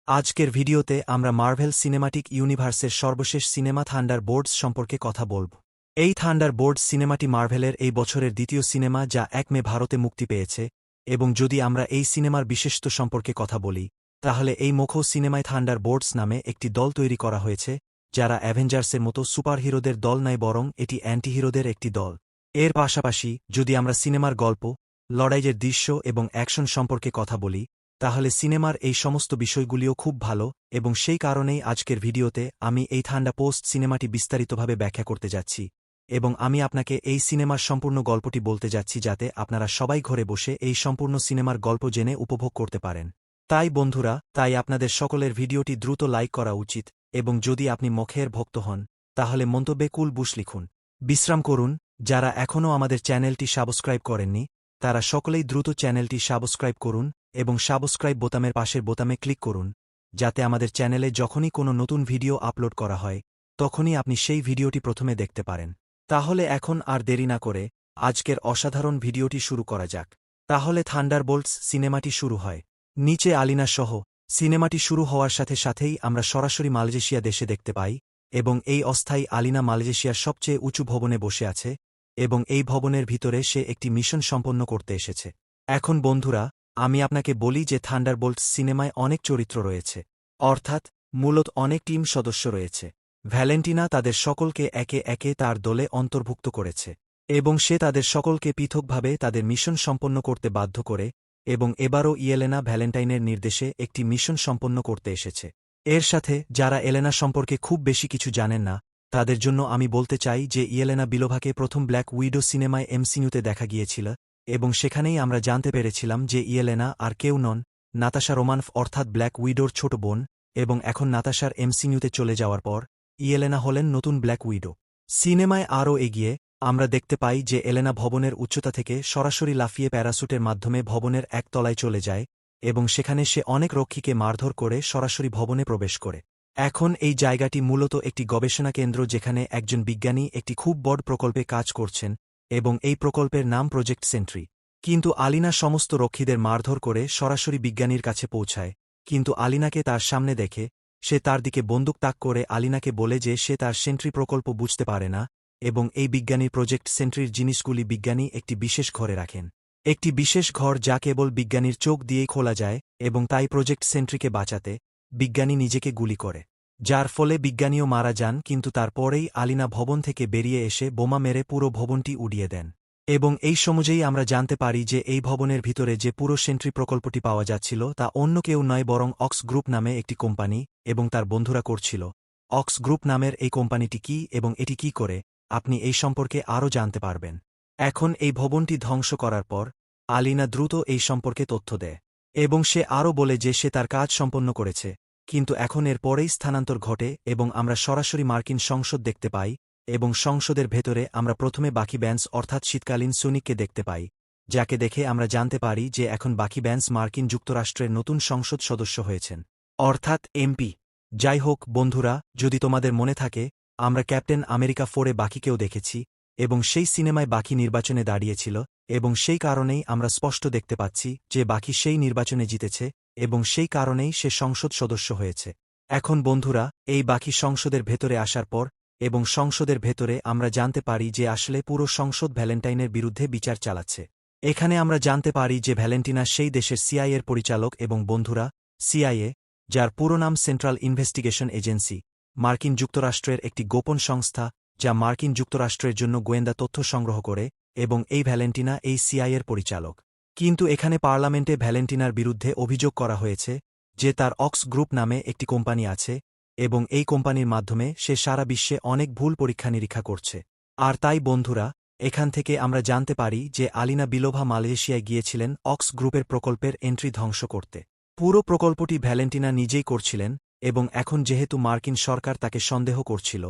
আজকের ভিডিওতে আমরা মার্ভেল সিনেমাটিক ইউনিভার্সের সর্বশেষ সিনেমা থান্ডারবোল্টস সম্পর্কে কথা বলব। এই থান্ডারবোল্টস সিনেমাটি মার্ভেলের এই বছরের দ্বিতীয় সিনেমা যা ১ মে ভারতে মুক্তি পেয়েছে, এবং যদি আমরা এই সিনেমার বিশেষত্ব সম্পর্কে কথা বলি, তাহলে এই মুখ্য সিনেমায় থান্ডারবোল্টস নামে একটি দল তৈরি করা হয়েছে, যারা অ্যাভেঞ্জার্সের মতো সুপারহিরোদের দল নয় বরং এটি অ্যান্টিহিরোদের একটি দল। এর পাশাপাশি যদি আমরা সিনেমার গল্প, লড়াইয়ের দৃশ্য এবং অ্যাকশন সম্পর্কে কথা বলি, তাহলে সিনেমার এই সমস্ত বিষয়গুলিও খুব ভালো, এবং সেই কারণেই আজকের ভিডিওতে আমি এই থান্ডারবোল্টস সিনেমাটি বিস্তারিতভাবে ব্যাখ্যা করতে যাচ্ছি, এবং আমি আপনাকে এই সিনেমার সম্পূর্ণ গল্পটি বলতে যাচ্ছি যাতে আপনারা সবাই ঘরে বসে এই সম্পূর্ণ সিনেমার গল্প জেনে উপভোগ করতে পারেন। তাই বন্ধুরা, আপনাদের সকলের ভিডিওটি দ্রুত লাইক করা উচিত, এবং যদি আপনি মখের ভক্ত হন, তাহলে মন্তব্যে কুল বুশ লিখুন। বিশ্রাম করুন। যারা এখনও আমাদের চ্যানেলটি সাবস্ক্রাইব করেননি, তারা সকলেই দ্রুত চ্যানেলটি সাবস্ক্রাইব করুন এবং সাবস্ক্রাইব বোতামের পাশের বোতামে ক্লিক করুন, যাতে আমাদের চ্যানেলে যখনই কোনো নতুন ভিডিও আপলোড করা হয়, তখনই আপনি সেই ভিডিওটি প্রথমে দেখতে পারেন। তাহলে এখন আর দেরি না করে আজকের অসাধারণ ভিডিওটি শুরু করা যাক। তাহলে থান্ডারবোল্টস সিনেমাটি শুরু হয়। নিচে আলিনা সহ সিনেমাটি শুরু হওয়ার সাথে সাথেই আমরা সরাসরি মালয়েশিয়া দেশে দেখতে পাই, এবং এই অস্থায়ী আলিনা মালয়েশিয়ার সবচেয়ে উঁচু ভবনে বসে আছে, এবং এই ভবনের ভিতরে সে একটি মিশন সম্পন্ন করতে এসেছে। এখন বন্ধুরা, আমি আপনাকে বলি যে থান্ডারবোল্টস সিনেমায় অনেক চরিত্র রয়েছে, অর্থাৎ মূলত অনেক টিম সদস্য রয়েছে। ভ্যালেন্টিনা তাদের সকলকে একে একে তার দলে অন্তর্ভুক্ত করেছে, এবং সে তাদের সকলকে পৃথকভাবে তাদের মিশন সম্পন্ন করতে বাধ্য করে, এবং এবারও ইয়েলেনা ভ্যালেন্টাইনের নির্দেশে একটি মিশন সম্পন্ন করতে এসেছে। এর সাথে যারা এলেনা সম্পর্কে খুব বেশি কিছু জানেন না, তাদের জন্য আমি বলতে চাই যে ইয়েলেনা বিলোভাকে প্রথম ব্ল্যাক উইডো সিনেমায় এমসিইউতে দেখা গিয়েছিল, এবং সেখানেই আমরা জানতে পেরেছিলাম যে ইয়েলেনা আর কেউ নন, নাতাশা রোমানফ অর্থাৎ ব্ল্যাক উইডোর ছোট বোন, এবং এখন নাতাশার এমসিইউতে চলে যাওয়ার পর ইয়েলেনা হলেন নতুন ব্ল্যাক উইডো। সিনেমায় আরও এগিয়ে আমরা দেখতে পাই যে এলেনা ভবনের উচ্চতা থেকে সরাসরি লাফিয়ে প্যারাসুটের মাধ্যমে ভবনের এক তলায় চলে যায়, এবং সেখানে সে অনেক রক্ষীকে মারধর করে সরাসরি ভবনে প্রবেশ করে। এখন এই জায়গাটি মূলত একটি গবেষণা কেন্দ্র যেখানে একজন বিজ্ঞানী একটি খুব বড় প্রকল্পে কাজ করছেন, এবং এই প্রকল্পের নাম প্রজেক্ট সেন্ট্রি। কিন্তু আলিনা সমস্ত রক্ষীদের মারধর করে সরাসরি বিজ্ঞানীর কাছে পৌঁছায়, কিন্তু আলিনাকে তার সামনে দেখে সে তার দিকে বন্দুক তাক করে আলিনাকে বলে যে সে তার সেন্ট্রি প্রকল্প বুঝতে পারে না, এবং এই বিজ্ঞানী প্রজেক্ট সেন্ট্রির জিনিসগুলি বিজ্ঞানী একটি বিশেষ ঘরে রাখেন, একটি বিশেষ ঘর যা কেবল বিজ্ঞানীর চোখ দিয়েই খোলা যায়, এবং তাই প্রজেক্ট সেন্ট্রিকে বাঁচাতে বিজ্ঞানী নিজেকে গুলি করে, যার ফলে বিজ্ঞানীও মারা যান। কিন্তু তারপরেই আলিনা ভবন থেকে বেরিয়ে এসে বোমা মেরে পুরো ভবনটি উড়িয়ে দেন, এবং এই সময়েই আমরা জানতে পারি যে এই ভবনের ভিতরে যে পুরো সেন্ট্রি প্রকল্পটি পাওয়া যাচ্ছিল তা অন্য কেউ নয় বরং অক্স গ্রুপ নামে একটি কোম্পানি, এবং তার বন্ধুরা করছিল। অক্স গ্রুপ নামের এই কোম্পানিটি কি এবং এটি কি করে, আপনি এই সম্পর্কে আরও জানতে পারবেন। এখন এই ভবনটি ধ্বংস করার পর আলিনা দ্রুত এই সম্পর্কে তথ্য দেয়, এবং সে আরও বলে যে সে তার কাজ সম্পন্ন করেছে। কিন্তু এখন এর পরেই স্থানান্তর ঘটে, এবং আমরা সরাসরি মার্কিন সংসদ দেখতে পাই, এবং সংসদের ভেতরে আমরা প্রথমে বাকি ব্যান্স অর্থাৎ শীতকালীন সৈনিককে দেখতে পাই, যাকে দেখে আমরা জানতে পারি যে এখন বাকি ব্যান্স মার্কিন যুক্তরাষ্ট্রের নতুন সংসদ সদস্য হয়েছেন, অর্থাৎ এমপি। যাই হোক বন্ধুরা, যদি তোমাদের মনে থাকে, আমরা ক্যাপ্টেন আমেরিকা 4-এ বাকিকেও দেখেছি, এবং সেই সিনেমায় বাকি নির্বাচনে দাঁড়িয়েছিল, এবং সেই কারণেই আমরা স্পষ্ট দেখতে পাচ্ছি যে বাকি সেই নির্বাচনে জিতেছে, এবং সেই কারণেই সে সংসদ সদস্য হয়েছে। এখন বন্ধুরা, এই বাকি সংসদের ভেতরে আসার পর এবং সংসদের ভেতরে আমরা জানতে পারি যে আসলে পুরো সংসদ ভ্যালেন্টাইনের বিরুদ্ধে বিচার চালাচ্ছে। এখানে আমরা জানতে পারি যে ভ্যালেন্টিনা সেই দেশের সিআইএর পরিচালক, এবং বন্ধুরা, সিআইএ, যার পুরো নাম সেন্ট্রাল ইনভেস্টিগেশন এজেন্সি, মার্কিন যুক্তরাষ্ট্রের একটি গোপন সংস্থা যা মার্কিন যুক্তরাষ্ট্রের জন্য গোয়েন্দা তথ্য সংগ্রহ করে, এবং এই ভ্যালেন্টিনা এই সিআইএর পরিচালক। কিন্তু এখানে পার্লামেন্টে ভ্যালেন্টিনার বিরুদ্ধে অভিযোগ করা হয়েছে যে তার অক্স গ্রুপ নামে একটি কোম্পানি আছে, এবং এই কোম্পানির মাধ্যমে সে সারা বিশ্বে অনেক ভুল পরীক্ষা নিরীক্ষা করছে। আর তাই বন্ধুরা, এখান থেকে আমরা জানতে পারি যে আলিনা বিলোভা মালয়েশিয়ায় গিয়েছিলেন অক্স গ্রুপের প্রকল্পের এন্ট্রি ধ্বংস করতে। পুরো প্রকল্পটি ভ্যালেন্টিনা নিজেই করছিলেন, এবং এখন যেহেতু মার্কিন সরকার তাকে সন্দেহ করছিল,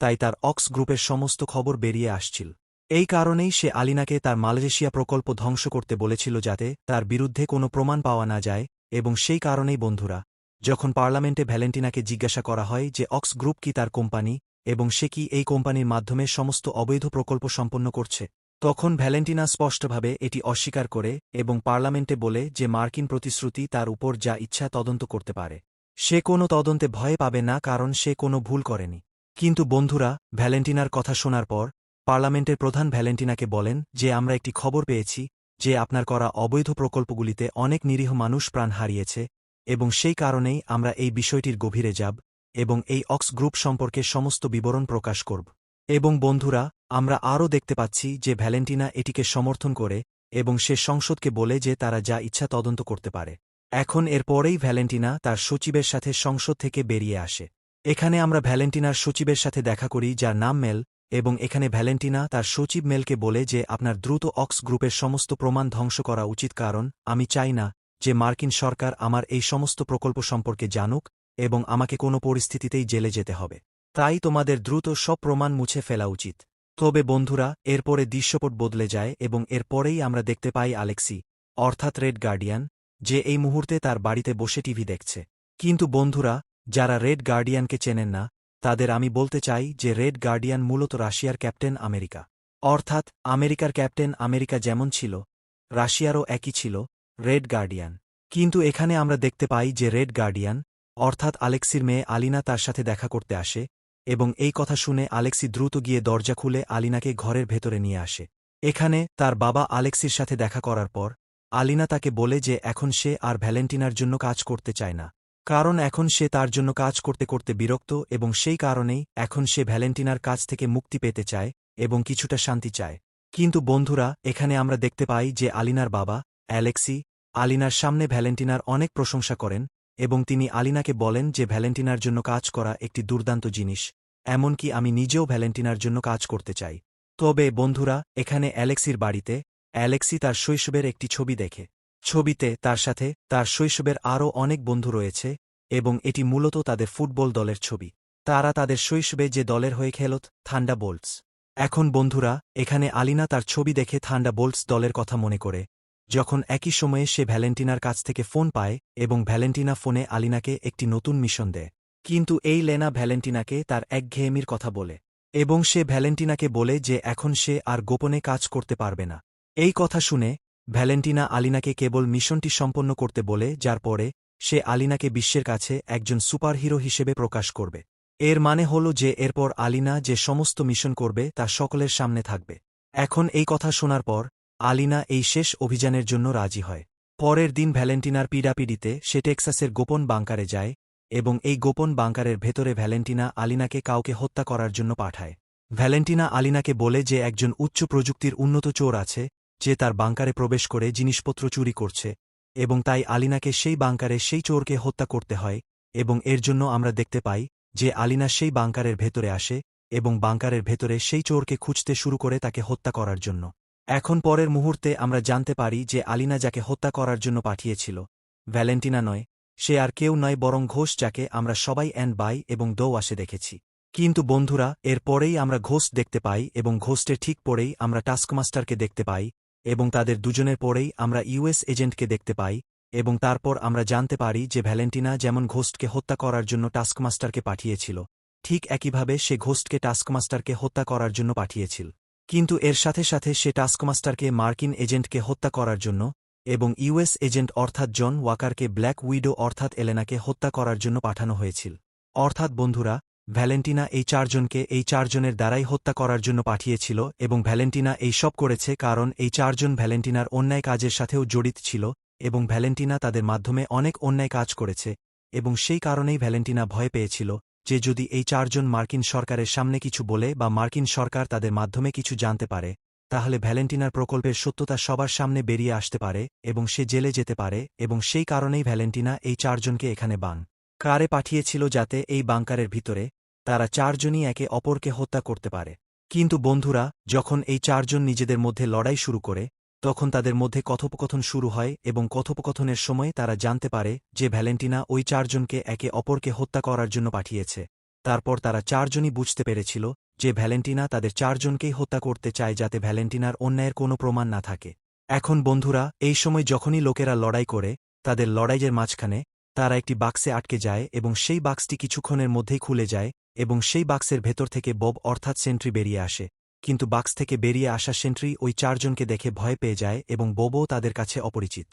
তাই তার অক্স গ্রুপের সমস্ত খবর বেরিয়ে আসছিল। এই কারণেই সে আলিনাকে তার মালয়েশিয়া প্রকল্প ধ্বংস করতে বলেছিল যাতে তার বিরুদ্ধে কোনো প্রমাণ পাওয়া না যায়, এবং সেই কারণেই বন্ধুরা, যখন পার্লামেন্টে ভ্যালেন্টিনাকে জিজ্ঞাসা করা হয় যে অক্স গ্রুপ কি তার কোম্পানি, এবং সে কি এই কোম্পানির মাধ্যমে সমস্ত অবৈধ প্রকল্প সম্পন্ন করছে, তখন ভ্যালেন্টিনা স্পষ্টভাবে এটি অস্বীকার করে, এবং পার্লামেন্টে বলে যে মার্কিন প্রতিশ্রুতি তার উপর যা ইচ্ছা তদন্ত করতে পারে। সে কোনো তদন্তে ভয় পাবে না কারণ সে কোনো ভুল করেনি। কিন্তু বন্ধুরা, ভ্যালেন্টিনার কথা শোনার পর পার্লামেন্টের প্রধান ভ্যালেন্টিনাকে বলেন যে আমরা একটি খবর পেয়েছি যে আপনার করা অবৈধ প্রকল্পগুলিতে অনেক নিরীহ মানুষ প্রাণ হারিয়েছে এবং সেই কারণেই আমরা এই বিষয়টির গভীরে যাব এবং এই অক্স গ্রুপ সম্পর্কে সমস্ত বিবরণ প্রকাশ করব। এবং বন্ধুরা, আমরা আরও দেখতে পাচ্ছি যে ভ্যালেন্টিনা এটিকে সমর্থন করে এবং সে সংসদকে বলে যে তারা যা ইচ্ছা তদন্ত করতে পারে। এখন এরপরেই ভ্যালেন্টিনা তার সচিবের সাথে সংসদ থেকে বেরিয়ে আসে। এখানে আমরা ভ্যালেন্টিনার সচিবের সাথে দেখা করি যার নাম মেল, এবং এখানে ভ্যালেন্টিনা তার সচিব মেলকে বলে যে আপনার দ্রুত অক্স গ্রুপের সমস্ত প্রমাণ ধ্বংস করা উচিত কারণ আমি চাই না যে মার্কিন সরকার আমার এই সমস্ত প্রকল্প সম্পর্কে জানুক এবং আমাকে কোনো পরিস্থিতিতেই জেলে যেতে হবে। তাই তোমাদের দ্রুত সব প্রমাণ মুছে ফেলা উচিত। তবে বন্ধুরা, এরপরে দৃশ্যপট বদলে যায় এবং এরপরেই আমরা দেখতে পাই আলেক্সি, অর্থাৎ রেড গার্ডিয়ান, যে এই মুহূর্তে তার বাড়িতে বসে টিভি দেখছে। কিন্তু বন্ধুরা, যারা রেড গার্ডিয়ানকে চেনেন না তাদের আমি বলতে চাই যে রেড গার্ডিয়ান মূলত রাশিয়ার ক্যাপ্টেন আমেরিকা। অর্থাৎ আমেরিকার ক্যাপ্টেন আমেরিকা যেমন ছিল, রাশিয়ারও একই ছিল রেড গার্ডিয়ান। কিন্তু এখানে আমরা দেখতে পাই যে রেড গার্ডিয়ান অর্থাৎ আলেক্সির মেয়ে আলিনা তার সাথে দেখা করতে আসে এবং এই কথা শুনে আলেক্সি দ্রুত গিয়ে দরজা খুলে আলিনাকে ঘরের ভেতরে নিয়ে আসে। এখানে তার বাবা আলেক্সির সাথে দেখা করার পর আলিনা তাকে বলে যে এখন সে আর ভ্যালেন্টিনার জন্য কাজ করতে চায় না, কারণ এখন সে তার জন্য কাজ করতে করতে বিরক্ত এবং সেই কারণেই এখন সে ভ্যালেন্টিনার কাছ থেকে মুক্তি পেতে চায় এবং কিছুটা শান্তি চায়। কিন্তু বন্ধুরা, এখানে আমরা দেখতে পাই যে আলিনার বাবা অ্যালেক্সি আলিনার সামনে ভ্যালেন্টিনার অনেক প্রশংসা করেন এবং তিনি আলিনাকে বলেন যে ভ্যালেন্টিনার জন্য কাজ করা একটি দুর্দান্ত জিনিস, এমনকি আমি নিজেও ভ্যালেন্টিনার জন্য কাজ করতে চাই। তবে বন্ধুরা, এখানে অ্যালেক্সির বাড়িতে অ্যালেক্সি তার শৈশবের একটি ছবি দেখে। ছবিতে তার সাথে তার শৈশবের আরও অনেক বন্ধু রয়েছে এবং এটি মূলত তাদের ফুটবল দলের ছবি। তারা তাদের শৈশবে যে দলের হয়ে খেলত থান্ডারবোল্টস। এখন বন্ধুরা, এখানে আলিনা তার ছবি দেখে থান্ডারবোল্টস দলের কথা মনে করে যখন একই সময়ে সে ভ্যালেন্টিনার কাছ থেকে ফোন পায় এবং ভ্যালেন্টিনা ফোনে আলিনাকে একটি নতুন মিশন দেয়। কিন্তু এই লেনা ভ্যালেন্টিনাকে তার একঘেয়েমির কথা বলে এবং সে ভ্যালেন্টিনাকে বলে যে এখন সে আর গোপনে কাজ করতে পারবে না। এই কথা শুনে ভ্যালেন্টিনা আলিনাকে কেবল মিশনটি সম্পন্ন করতে বলে, যার পরে সে আলিনাকে বিশ্বের কাছে একজন সুপারহিরো হিসেবে প্রকাশ করবে। এর মানে হল যে এরপর আলিনা যে সমস্ত মিশন করবে তা সকলের সামনে থাকবে। এখন এই কথা শোনার পর আলিনা এই শেষ অভিযানের জন্য রাজি হয়। পরের দিন ভ্যালেন্টিনার পিডাপিডিতে সে টেক্সাসের গোপন বাংকারে যায় এবং এই গোপন বাংকারের ভেতরে ভ্যালেন্টিনা আলিনাকে কাউকে হত্যা করার জন্য পাঠায়। ভ্যালেন্টিনা আলিনাকে বলে যে একজন উচ্চ প্রযুক্তির উন্নত চোর আছে যে তার বাংকারে প্রবেশ করে জিনিসপত্র চুরি করছে এবং তাই আলিনাকে সেই বাংকারে সেই চোরকে হত্যা করতে হয় এবং এর জন্য আমরা দেখতে পাই যে আলিনা সেই বাংকারের ভেতরে আসে এবং বাংকারের ভেতরে সেই চোরকে খুঁজতে শুরু করে তাকে হত্যা করার জন্য। এখন পরের মুহূর্তে আমরা জানতে পারি যে আলিনা যাকে হত্যা করার জন্য পাঠিয়েছিল ভ্যালেন্টিনা নয়, সে আর কেউ নয় বরং ঘোষ, যাকে আমরা সবাই অ্যান্ড বাই এবং দৌ আসে দেখেছি। কিন্তু বন্ধুরা, এর পরেই আমরা ঘোষ দেখতে পাই এবং ঘোস্টের ঠিক পরেই আমরা টাস্কমাস্টারকে দেখতে পাই এবং তাদের দুজনের পরেই আমরা ইউএস এজেন্টকে দেখতে পাই এবং তারপর আমরা জানতে পারি যে ভ্যালেন্টিনা যেমন ঘোস্টকে হত্যা করার জন্য টাস্কমাস্টারকে পাঠিয়েছিল, ঠিক একইভাবে সে ঘোস্টকে টাস্কমাস্টারকে হত্যা করার জন্য পাঠিয়েছিল। কিন্তু এর সাথে সাথে সে টাস্কমাস্টারকে মার্কিন এজেন্টকে হত্যা করার জন্য এবং ইউএস এজেন্ট অর্থাৎ জন ওয়াকারকে ব্ল্যাক উইডো অর্থাৎ এলেনাকে হত্যা করার জন্য পাঠানো হয়েছিল। অর্থাৎ বন্ধুরা, ভ্যালেন্টিনা এই চারজনের দ্বারাই হত্যা করার জন্য পাঠিয়েছিল এবং ভ্যালেন্টিনা এই সব করেছে কারণ এই চারজন ভ্যালেন্টিনার অন্যায় কাজের সাথেও জড়িত ছিল এবং ভ্যালেন্টিনা তাদের মাধ্যমে অনেক অন্যায় কাজ করেছে এবং সেই কারণেই ভ্যালেন্টিনা ভয় পেয়েছিল যে যদি এই চারজন মার্কিন সরকারের সামনে কিছু বলে বা মার্কিন সরকার তাদের মাধ্যমে কিছু জানতে পারে তাহলে ভ্যালেন্টিনার প্রকল্পের সত্যতা সবার সামনে বেরিয়ে আসতে পারে এবং সে জেলে যেতে পারে এবং সেই কারণেই ভ্যালেন্টিনা এই চারজনকে এখানে কারে পাঠিয়েছিল যাতে এই বাংকারের ভিতরে তারা চারজনই একে অপরকে হত্যা করতে পারে। কিন্তু বন্ধুরা, যখন এই চারজন নিজেদের মধ্যে লড়াই শুরু করে তখন তাদের মধ্যে কথোপকথন শুরু হয় এবং কথোপকথনের সময় তারা জানতে পারে যে ভ্যালেন্টিনা ওই চারজনকে একে অপরকে হত্যা করার জন্য পাঠিয়েছে। তারপর তারা চারজনই বুঝতে পেরেছিল যে ভ্যালেন্টিনা তাদের চারজনকেই হত্যা করতে চায় যাতে ভ্যালেন্টিনার অন্যায়ের কোনো প্রমাণ না থাকে। এখন বন্ধুরা, এই সময় যখনই লোকেরা লড়াই করে তাদের লড়াইয়ের মাঝখানে তারা একটি বাক্সে আটকে যায় এবং সেই বাক্সটি কিছুক্ষণের মধ্যেই খুলে যায় এবং সেই বাক্সের ভেতর থেকে বব অর্থাৎ সেন্ট্রি বেরিয়ে আসে। কিন্তু বাক্স থেকে বেরিয়ে আসা সেন্ট্রি ওই চারজনকে দেখে ভয় পেয়ে যায় এবং ববও তাদের কাছে অপরিচিত।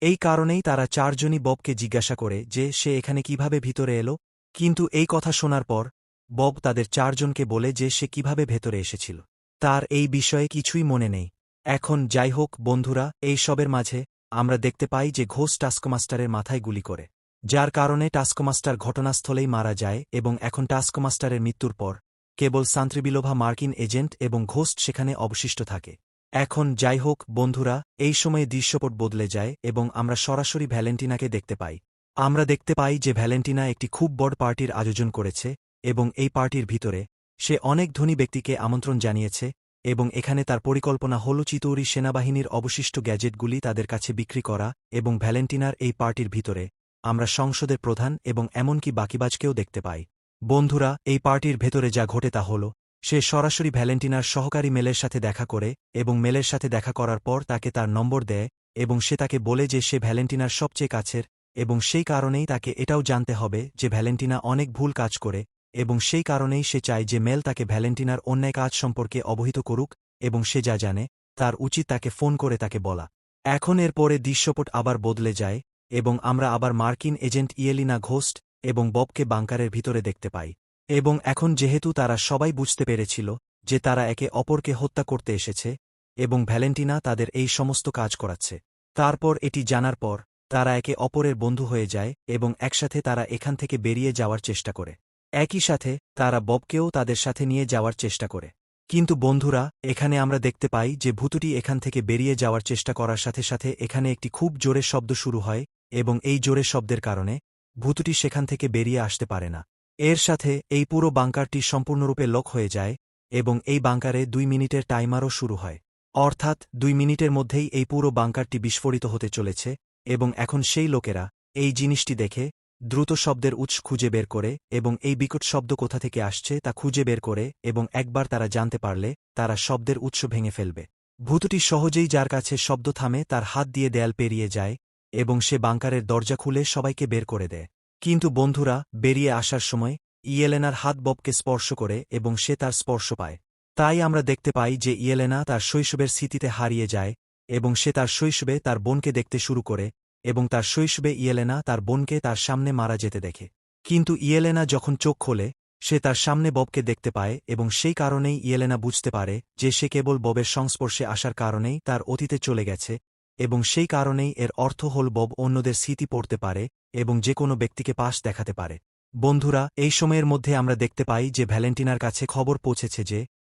এই কারণেই তারা চারজনই ববকে জিজ্ঞাসা করে যে সে এখানে কিভাবে ভিতরে এলো, কিন্তু এই কথা শোনার পর বব তাদের চারজনকে বলে যে সে কিভাবে ভেতরে এসেছিল। তার এই বিষয়ে কিছুই মনে নেই। এখন যাই হোক বন্ধুরা, এই সবের মাঝে আমরা দেখতে পাই যে ঘোষ টাস্কমাস্টারের মাথায় গুলি করে, যার কারণে টাস্কমাস্টার ঘটনাস্থলেই মারা যায় এবং এখন টাস্কমাস্টারের মৃত্যুর পর কেবল সান্ত্রিবিলোভা মার্কিন এজেন্ট এবং ঘোস্ট সেখানে অবশিষ্ট থাকে। এখন যাই হোক বন্ধুরা, এই সময়ে দৃশ্যপট বদলে যায় এবং আমরা সরাসরি ভ্যালেন্টিনাকে দেখতে পাই। আমরা দেখতে পাই যে ভ্যালেন্টিনা একটি খুব বড় পার্টির আয়োজন করেছে এবং এই পার্টির ভিতরে সে অনেক ধনী ব্যক্তিকে আমন্ত্রণ জানিয়েছে এবং এখানে তার পরিকল্পনা হল চিতৌরি সেনাবাহিনীর অবশিষ্ট গ্যাজেটগুলি তাদের কাছে বিক্রি করা এবং ভ্যালেন্টিনার এই পার্টির ভিতরে আমরা সংসদের প্রধান এবং এমনকি বাকিবাজকেও দেখতে পাই। বন্ধুরা, এই পার্টির ভেতরে যা ঘটে তা হল সে সরাসরি ভ্যালেন্টিনার সহকারী মেলের সাথে দেখা করে এবং মেলের সাথে দেখা করার পর তাকে তার নম্বর দেয় এবং সে তাকে বলে যে সে ভ্যালেন্টিনার সবচেয়ে কাছের এবং সেই কারণেই তাকে এটাও জানতে হবে যে ভ্যালেন্টিনা অনেক ভুল কাজ করে এবং সেই কারণেই সে চায় যে মেল তাকে ভ্যালেন্টিনার অন্যায় কাজ সম্পর্কে অবহিত করুক এবং সে যা জানে তার উচিত তাকে ফোন করে তাকে বলা। এখন এর পরে দৃশ্যপট আবার বদলে যায় এবং আমরা আবার মার্কিন এজেন্ট ইয়েলিনা ঘোস্ট এবং ববকে বাংকারের ভিতরে দেখতে পাই। এবং এখন যেহেতু তারা সবাই বুঝতে পেরেছিল যে তারা একে অপরকে হত্যা করতে এসেছে এবং ভ্যালেন্টিনা তাদের এই সমস্ত কাজ করাচ্ছে, তারপর এটি জানার পর তারা একে অপরের বন্ধু হয়ে যায় এবং একসাথে তারা এখান থেকে বেরিয়ে যাওয়ার চেষ্টা করে। একই সাথে তারা ববকেও তাদের সাথে নিয়ে যাওয়ার চেষ্টা করে। কিন্তু বন্ধুরা, এখানে আমরা দেখতে পাই যে ভূতুটি এখান থেকে বেরিয়ে যাওয়ার চেষ্টা করার সাথে সাথে এখানে একটি খুব জোরে শব্দ শুরু হয় এবং এই জোরে শব্দের কারণে ভূতুটি সেখান থেকে বেরিয়ে আসতে পারে না। এর সাথে এই পুরো বাংকারটি সম্পূর্ণরূপে লক হয়ে যায় এবং এই বাংকারে 2 মিনিটের টাইমারও শুরু হয়। অর্থাৎ 2 মিনিটের মধ্যেই এই পুরো বাংকারটি বিস্ফোরিত হতে চলেছে এবং এখন সেই লোকেরা এই জিনিসটি দেখে দ্রুত শব্দের উৎস খুঁজে বের করে এবং এই বিকট শব্দ কোথা থেকে আসছে তা খুঁজে বের করে এবং একবার তারা জানতে পারলে তারা শব্দের উৎস ভেঙে ফেলবে। ভূতুটি সহজেই যার কাছে শব্দ থামে তার হাত দিয়ে দেয়াল পেরিয়ে যায় এবং সে বাংকারের দরজা খুলে সবাইকে বের করে দেয়। কিন্তু বন্ধুরা, বেরিয়ে আসার সময় ইয়েলেনার হাত ববকে স্পর্শ করে এবং সে তার স্পর্শ পায়। তাই আমরা দেখতে পাই যে ইয়েলেনা তার শৈশবের স্মৃতিতে হারিয়ে যায় এবং সে তার শৈশবে তার বোনকে দেখতে শুরু করে এবং তার শৈশবে ইয়েলেনা তার বোনকে তার সামনে মারা যেতে দেখে। কিন্তু ইয়েলেনা যখন চোখ খোলে সে তার সামনে ববকে দেখতে পায় এবং সেই কারণেই ইয়েলেনা বুঝতে পারে যে সে কেবল ববের সংস্পর্শে আসার কারণেই তার অতীতে চলে গেছে এবং সেই কারণেই এর অর্থ হল বব অন্যদের স্মৃতি পড়তে পারে এবং যে কোনো ব্যক্তিকে পাশ দেখাতে পারে। বন্ধুরা, এই সময়ের মধ্যে আমরা দেখতে পাই যে ভ্যালেন্টিনার কাছে খবর পৌঁছেছে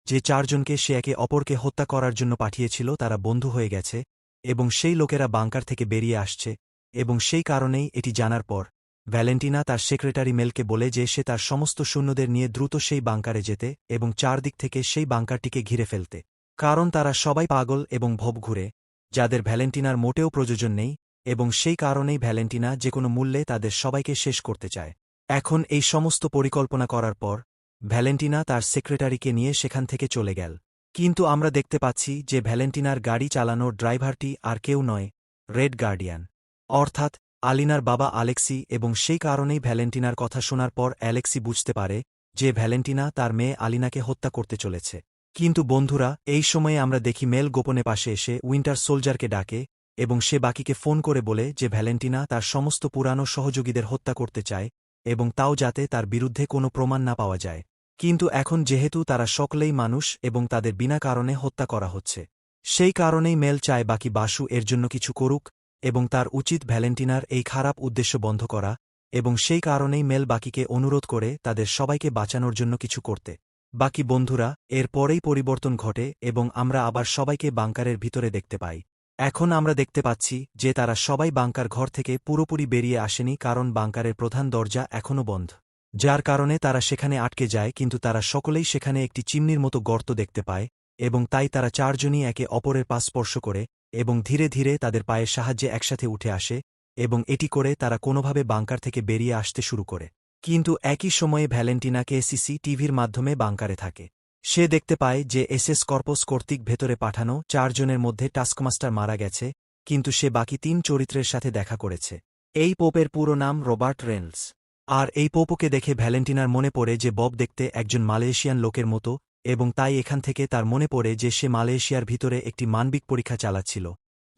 যে চারজনকে সে একে অপরকে হত্যা করার জন্য পাঠিয়েছিল তারা বন্ধু হয়ে গেছে এবং সেই লোকেরা বাংকার থেকে বেরিয়ে আসছে এবং সেই কারণেই এটি জানার পর ভ্যালেন্টিনা তার সেক্রেটারি মেলকে বলে যে সে তার সমস্ত সৈন্যদের নিয়ে দ্রুত সেই বাংকারে যেতে এবং চারদিক থেকে সেই বাংকারটিকে ঘিরে ফেলতে, কারণ তারা সবাই পাগল এবং ভব ঘুরে যাদের ভ্যালেন্টিনার মোটেও প্রয়োজন নেই এবং সেই কারণেই ভ্যালেন্টিনা যে কোনো মূল্যে তাদের সবাইকে শেষ করতে চায়। এখন এই সমস্ত পরিকল্পনা করার পর ভ্যালেন্টিনা তার সেক্রেটারিকে নিয়ে সেখান থেকে চলে গেল। কিন্তু আমরা দেখতে পাচ্ছি যে ভ্যালেন্টিনার গাড়ি চালানোর ড্রাইভারটি আর কেউ নয়, রেড গার্ডিয়ান, অর্থাৎ আলিনার বাবা আলেক্সি এবং সেই কারণেই ভ্যালেন্টিনার কথা শোনার পর অ্যালেক্সি বুঝতে পারে যে ভ্যালেন্টিনা তার মেয়ে আলিনাকে হত্যা করতে চলেছে। কিন্তু বন্ধুরা, এই সময়ে আমরা দেখি মেল গোপনে পাশে এসে উইন্টার সোলজারকে ডাকে এবং সে বাকিকে ফোন করে বলে যে ভ্যালেন্টিনা তার সমস্ত পুরানো সহযোগীদের হত্যা করতে চায় এবং তাও যাতে তার বিরুদ্ধে কোনো প্রমাণ না পাওয়া যায়। কিন্তু এখন যেহেতু তারা সকলেই মানুষ এবং তাদের বিনা কারণে হত্যা করা হচ্ছে, সেই কারণেই মেল চায় বাকি বাসু এর জন্য কিছু করুক এবং তার উচিত ভ্যালেন্টিনার এই খারাপ উদ্দেশ্য বন্ধ করা এবং সেই কারণেই মেল বাকিকে অনুরোধ করে তাদের সবাইকে বাঁচানোর জন্য কিছু করতে। বাকি বন্ধুরা, এর পরেই পরিবর্তন ঘটে এবং আমরা আবার সবাইকে বাংকারের ভিতরে দেখতে পাই। এখন আমরা দেখতে পাচ্ছি যে তারা সবাই বাংকার ঘর থেকে পুরোপুরি বেরিয়ে আসেনি কারণ বাংকারের প্রধান দরজা এখনও বন্ধ, যার কারণে তারা সেখানে আটকে যায়। কিন্তু তারা সকলেই সেখানে একটি চিমনির মতো গর্ত দেখতে পায় এবং তাই তারা চারজনই একে অপরের পা স্পর্শ করে এবং ধীরে ধীরে তাদের পায়ের সাহায্যে একসাথে উঠে আসে এবং এটি করে তারা কোনোভাবে বাংকার থেকে বেরিয়ে আসতে শুরু করে। কিন্তু একই সময়ে ভ্যালেন্টিনাকে সিসিটিভির মাধ্যমে বাংকারে থাকে। সে দেখতে পায় যে এসএস কর্পস কর্তৃক ভেতরে পাঠানো 4 জনের মধ্যে টাস্কমাস্টার মারা গেছে, কিন্তু সে বাকি 3 চরিত্রের সাথে দেখা করেছে। এই পোপের পুরো নাম রবার্ট রেনল্ডস। আর এই পোপোকে দেখে ভ্যালেন্টিনার মনে পড়ে যে বব দেখতে একজন মালয়েশিয়ান লোকের মতো এবং তাই এখান থেকে তার মনে পড়ে যে সে মালয়েশিয়ার ভিতরে একটি মানবিক পরীক্ষা চালাচ্ছিল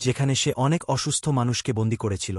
যেখানে সে অনেক অসুস্থ মানুষকে বন্দী করেছিল,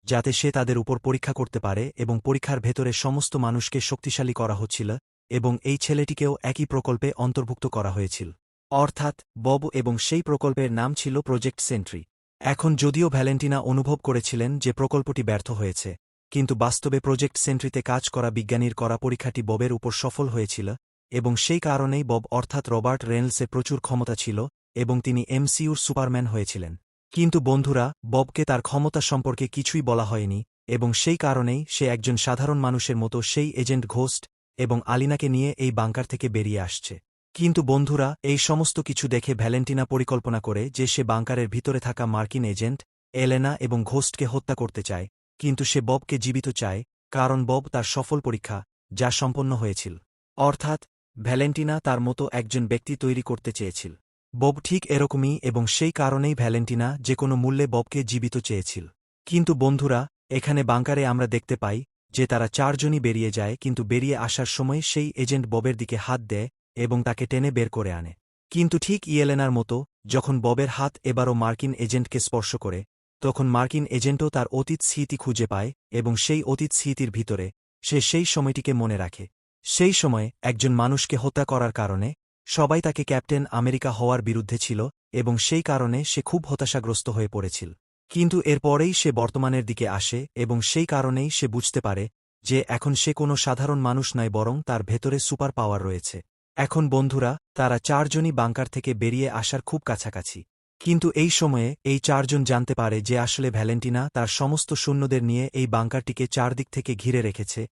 যাতে সে তাদের উপর পরীক্ষা করতে পারে, এবং পরীক্ষার ভেতরে সমস্ত মানুষকে শক্তিশালী করা হচ্ছিল, এবং এই ছেলেটিকেও একই প্রকল্পে অন্তর্ভুক্ত করা হয়েছিল, অর্থাৎ বব, এবং সেই প্রকল্পের নাম ছিল প্রজেক্ট সেন্ট্রি। এখন যদিও ভ্যালেন্টিনা অনুভব করেছিলেন যে প্রকল্পটি ব্যর্থ হয়েছে, কিন্তু বাস্তবে প্রজেক্ট সেন্ট্রিতে কাজ করা বিজ্ঞানীর করা পরীক্ষাটি ববের উপর সফল হয়েছিল, এবং সেই কারণেই বব অর্থাৎ রবার্ট রেনল্ডসের প্রচুর ক্ষমতা ছিল, এবং তিনি এমসিইউর সুপারম্যান হয়েছিলেন। কিন্তু বন্ধুরা, ববকে তার ক্ষমতা সম্পর্কে কিছুই বলা হয়নি, এবং সেই কারণেই সে একজন সাধারণ মানুষের মতো সেই এজেন্ট ঘোস্ট এবং আলিনাকে নিয়ে এই বাংকার থেকে বেরিয়ে আসছে। কিন্তু বন্ধুরা, এই সমস্ত কিছু দেখে ভ্যালেন্টিনা পরিকল্পনা করে যে সে বাংকারের ভিতরে থাকা মার্কিন এজেন্ট এলেনা এবং ঘোস্টকে হত্যা করতে চায়, কিন্তু সে ববকে জীবিত চায়, কারণ বব তার সফল পরীক্ষা যা সম্পন্ন হয়েছিল, অর্থাৎ ভ্যালেন্টিনা তার মতো একজন ব্যক্তি তৈরি করতে চেয়েছিল। বব ঠিক এরকমই, এবং সেই কারণেই ভ্যালেন্টিনা যে কোনো মূল্যে ববকে জীবিত চেয়েছিল। কিন্তু বন্ধুরা, এখানে বাংকারে আমরা দেখতে পাই যে তারা চারজনই বেরিয়ে যায়, কিন্তু বেরিয়ে আসার সময় সেই এজেন্ট ববের দিকে হাত দেয় এবং তাকে টেনে বের করে আনে। কিন্তু ঠিক ইয়েলেনার মতো, যখন ববের হাত এবারও মার্কিন এজেন্টকে স্পর্শ করে, তখন মার্কিন এজেন্টও তার অতীত স্মৃতি খুঁজে পায়, এবং সেই অতীত স্মৃতির ভিতরে সে সেই সময়টিকে মনে রাখে। সেই সময় একজন মানুষকে হত্যা করার কারণে সবাই তাকে ক্যাপ্টেন আমেরিকা হওয়ার বিরুদ্ধে ছিল, এবং সেই কারণে সে খুব হতাশাগ্রস্ত হয়ে পড়েছিল। কিন্তু এরপরেই সে বর্তমানের দিকে আসে, এবং সেই কারণেই সে বুঝতে পারে যে এখন সে কোনো সাধারণ মানুষ নয়, বরং তার ভেতরে সুপার পাওয়ার রয়েছে। এখন বন্ধুরা, তারা চারজনই বাংকার থেকে বেরিয়ে আসার খুব কাছাকাছি। কিন্তু এই সময়ে এই চারজন জানতে পারে যে আসলে ভ্যালেন্টিনা তার সমস্ত সৈন্যদের নিয়ে এই বাংকারটিকে চারদিক থেকে ঘিরে রেখেছে,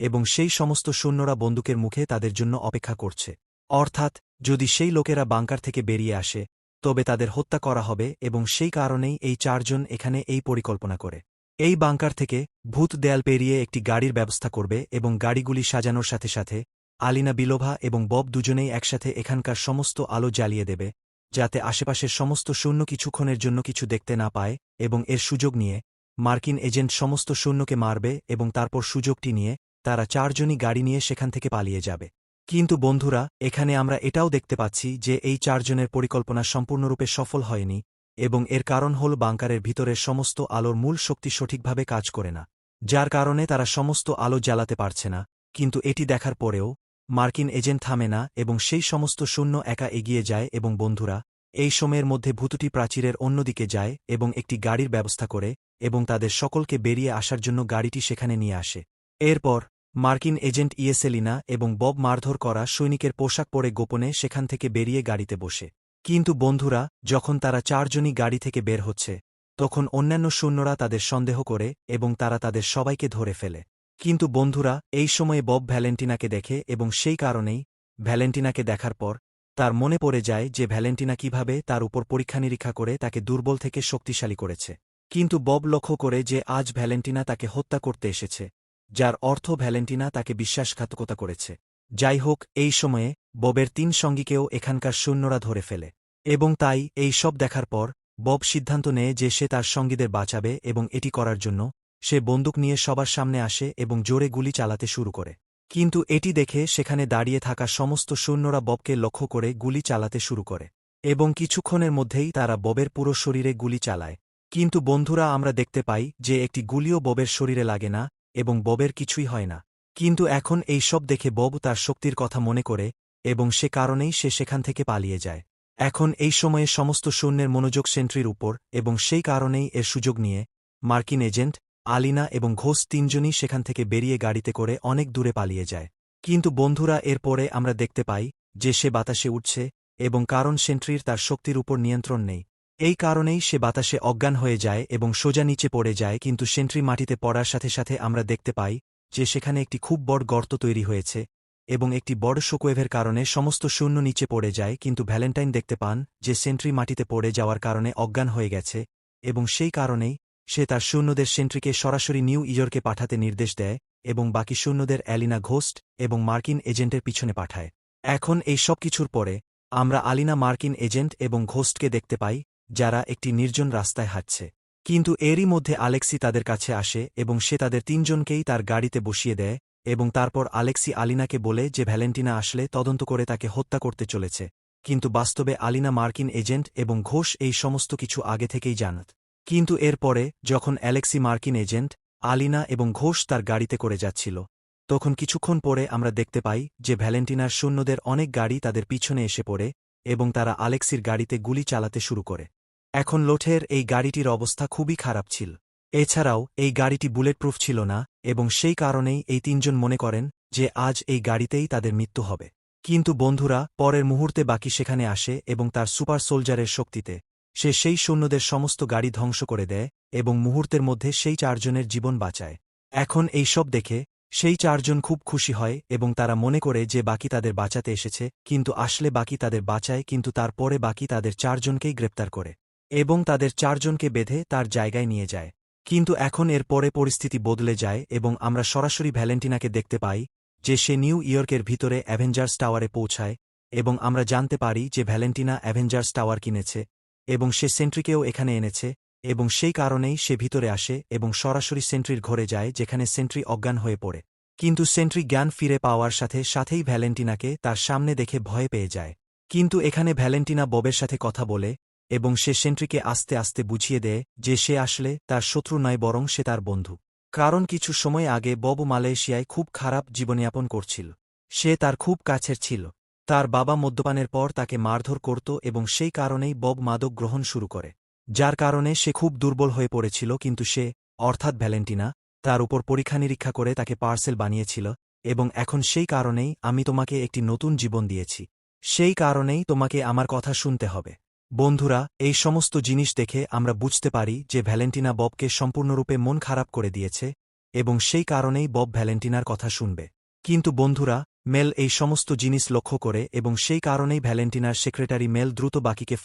এবং সেই সমস্ত সৈন্যরা বন্দুকের মুখে তাদের জন্য অপেক্ষা করছে। অর্থাৎ যদি সেই লোকেরা বাংকার থেকে বেরিয়ে আসে, তবে তাদের হত্যা করা হবে, এবং সেই কারণেই এই চারজন এখানে এই পরিকল্পনা করে। এই বাংকার থেকে ভূত দেয়াল পেরিয়ে একটি গাড়ির ব্যবস্থা করবে, এবং গাড়িগুলি সাজানোর সাথে সাথে আলিনা বিলোভা এবং বব দুজনেই একসাথে এখানকার সমস্ত আলো জ্বালিয়ে দেবে, যাতে আশেপাশের সমস্ত সৈন্য কিছুক্ষণের জন্য কিছু দেখতে না পায়, এবং এর সুযোগ নিয়ে মার্কিন এজেন্ট সমস্ত সৈন্যকে মারবে, এবং তারপর সুযোগটি নিয়ে তারা চারজনই গাড়ি নিয়ে সেখান থেকে পালিয়ে যাবে। কিন্তু বন্ধুরা, এখানে আমরা এটাও দেখতে পাচ্ছি যে এই চারজনের পরিকল্পনা সম্পূর্ণরূপে সফল হয়নি, এবং এর কারণ হল বাংকারের ভিতরের সমস্ত আলোর মূল শক্তি সঠিকভাবে কাজ করে না, যার কারণে তারা সমস্ত আলো জ্বালাতে পারছে না। কিন্তু এটি দেখার পরেও মার্কিন এজেন্ট থামে না, এবং সেই সমস্ত সৈন্য একা এগিয়ে যায়, এবং বন্ধুরা, এই সময়ের মধ্যে ভূতটি প্রাচীরের অন্যদিকে যায় এবং একটি গাড়ির ব্যবস্থা করে, এবং তাদের সকলকে বেরিয়ে আসার জন্য গাড়িটি সেখানে নিয়ে আসে। এরপর মার্কিন এজেন্ট ইয়েসেলিনা এবং বব মারধর করা সৈনিকের পোশাক পরে গোপনে সেখান থেকে বেরিয়ে গাড়িতে বসে। কিন্তু বন্ধুরা, যখন তারা চারজনই গাড়ি থেকে বের হচ্ছে, তখন অন্যান্য সৈন্যরা তাদের সন্দেহ করে, এবং তারা তাদের সবাইকে ধরে ফেলে। কিন্তু বন্ধুরা, এই সময়ে বব ভ্যালেন্টিনাকে দেখে, এবং সেই কারণেই ভ্যালেন্টিনাকে দেখার পর তার মনে পড়ে যায় যে ভ্যালেন্টিনা কিভাবে তার উপর পরীক্ষা নিরীক্ষা করে তাকে দুর্বল থেকে শক্তিশালী করেছে। কিন্তু বব লক্ষ্য করে যে আজ ভ্যালেন্টিনা তাকে হত্যা করতে এসেছে, যার অর্থ ভ্যালেন্টিনা তাকে বিশ্বাসঘাতকতা করেছে। যাই হোক, এই সময়ে ববের তিন সঙ্গীকেও এখানকার সৈন্যরা ধরে ফেলে, এবং তাই এই সব দেখার পর বব সিদ্ধান্ত নেয় যে সে তার সঙ্গীদের বাঁচাবে, এবং এটি করার জন্য সে বন্দুক নিয়ে সবার সামনে আসে এবং জোরে গুলি চালাতে শুরু করে। কিন্তু এটি দেখে সেখানে দাঁড়িয়ে থাকা সমস্ত সৈন্যরা ববকে লক্ষ্য করে গুলি চালাতে শুরু করে, এবং কিছুক্ষণের মধ্যেই তারা ববের পুরো শরীরে গুলি চালায়। কিন্তু বন্ধুরা, আমরা দেখতে পাই যে একটি গুলিও ববের শরীরে লাগে না, এবং ববের কিছুই হয় না। কিন্তু এখন এই সব দেখে বব তার শক্তির কথা মনে করে, এবং সে কারণেই সে সেখান থেকে পালিয়ে যায়। এখন এই সময়ে সমস্ত সৈন্যের মনোযোগ সেন্ট্রির উপর, এবং সেই কারণেই এর সুযোগ নিয়ে মার্কিন এজেন্ট আলিনা এবং ঘোষ তিনজনই সেখান থেকে বেরিয়ে গাড়িতে করে অনেক দূরে পালিয়ে যায়। কিন্তু বন্ধুরা, এরপরে আমরা দেখতে পাই যে সে বাতাসে উঠছে, এবং কারণ সেন্ট্রির তার শক্তির উপর নিয়ন্ত্রণ নেই, এই কারণেই সে বাতাসে অজ্ঞান হয়ে যায় এবং সোজা নিচে পড়ে যায়। কিন্তু সেন্ট্রি মাটিতে পড়ার সাথে সাথে আমরা দেখতে পাই যে সেখানে একটি খুব বড় গর্ত তৈরি হয়েছে, এবং একটি বড় শোকওয়েভের কারণে সমস্ত শূন্য নিচে পড়ে যায়। কিন্তু ভ্যালেন্টাইন দেখতে পান যে সেন্ট্রি মাটিতে পড়ে যাওয়ার কারণে অজ্ঞান হয়ে গেছে, এবং সেই কারণেই সে তার সৈন্যদের সেন্ট্রিকে সরাসরি নিউ ইয়র্কে পাঠাতে নির্দেশ দেয়, এবং বাকি সৈন্যদের অ্যালিনা ঘোস্ট এবং মার্কিন এজেন্টের পিছনে পাঠায়। এখন এই সব কিছুর পরে আমরা আলিনা, মার্কিন এজেন্ট এবং ঘোস্টকে দেখতে পাই, যারা একটি নির্জন রাস্তায় হাঁটছে। কিন্তু এরই মধ্যে আলেক্সি তাদের কাছে আসে, এবং সে তাদের তিনজনকেই তার গাড়িতে বসিয়ে দেয়, এবং তারপর আলেক্সি আলিনাকে বলে যে ভ্যালেন্টিনা আসলে তদন্ত করে তাকে হত্যা করতে চলেছে। কিন্তু বাস্তবে আলিনা মার্কিন এজেন্ট এবং ঘোষ এই সমস্ত কিছু আগে থেকেই জানত। কিন্তু এরপরে যখন অ্যালেক্সি মার্কিন এজেন্ট, আলিনা এবং ঘোষ তার গাড়িতে করে যাচ্ছিল, তখন কিছুক্ষণ পরে আমরা দেখতে পাই যে ভ্যালেন্টিনার সৈন্যদের অনেক গাড়ি তাদের পিছনে এসে পড়ে এবং তারা আলেক্সির গাড়িতে গুলি চালাতে শুরু করে। এখন লোঠের এই গাড়িটির অবস্থা খুবই খারাপ ছিল। এছাড়াও এই গাড়িটি বুলেটপ্রুফ ছিল না এবং সেই কারণেই এই তিনজন মনে করেন যে আজ এই গাড়িতেই তাদের মৃত্যু হবে। কিন্তু বন্ধুরা, পরের মুহূর্তে বাকি সেখানে আসে এবং তার সুপার সোলজারের শক্তিতে সে সেই সৈন্যদের সমস্ত গাড়ি ধ্বংস করে দেয় এবং মুহূর্তের মধ্যে সেই চারজনের জীবন বাঁচায়। এখন এই সব দেখে সেই চারজন খুব খুশি হয় এবং তারা মনে করে যে বাকি তাদের বাঁচাতে এসেছে, কিন্তু আসলে বাকি তাদের বাঁচায়, কিন্তু তারপরে বাকি তাদের চারজনকেই গ্রেপ্তার করে এবং তাদের চারজনকে বেঁধে তার জায়গায় নিয়ে যায়। কিন্তু এখন এর পরে পরিস্থিতি বদলে যায় এবং আমরা সরাসরি ভ্যালেন্টিনাকে দেখতে পাই যে সে নিউ ইয়র্কের ভিতরে অ্যাভেঞ্জার্স টাওয়ারে পৌঁছায় এবং আমরা জানতে পারি যে ভ্যালেন্টিনা অ্যাভেঞ্জার্স টাওয়ার কিনেছে এবং সে সেন্ট্রিকেও এখানে এনেছে এবং সেই কারণেই সে ভিতরে আসে এবং সরাসরি সেন্ট্রির ঘরে যায়, যেখানে সেন্ট্রি অজ্ঞান হয়ে পড়ে। কিন্তু সেন্ট্রি জ্ঞান ফিরে পাওয়ার সাথে সাথেই ভ্যালেন্টিনাকে তার সামনে দেখে ভয় পেয়ে যায়। কিন্তু এখানে ভ্যালেন্টিনা ববের সাথে কথা বলে এবং সে সেন্ট্রিকে আস্তে আস্তে বুঝিয়ে দেয় যে সে আসলে তার শত্রু নয়, বরং সে তার বন্ধু। কারণ কিছু সময় আগে বব মালয়েশিয়ায় খুব খারাপ জীবনযাপন করছিল। সে তার খুব কাছের ছিল। তার বাবা মদ্যপানের পর তাকে মারধর করত এবং সেই কারণেই বব মাদক গ্রহণ শুরু করে, যার কারণে সে খুব দুর্বল হয়ে পড়েছিল। কিন্তু সে, অর্থাৎ ভ্যালেন্টিনা, তার উপর পরীক্ষা নিরীক্ষা করে তাকে পার্সেল বানিয়েছিল এবং এখন সেই কারণেই আমি তোমাকে একটি নতুন জীবন দিয়েছি। সেই কারণেই তোমাকে আমার কথা শুনতে হবে। বন্ধুরা, এই সমস্ত জিনিস দেখে আমরা বুঝতে পারি যে ভ্যালেন্টিনা ববকে সম্পূর্ণরূপে মন খারাপ করে দিয়েছে এবং সেই কারণেই বব ভ্যালেন্টিনার কথা শুনবে। কিন্তু বন্ধুরা, মেল এই সমস্ত জিনিস লক্ষ্য করে এবং সেই কারণেই ভ্যালেন্টিনার সেক্রেটারি মেল দ্রুত বাকিকে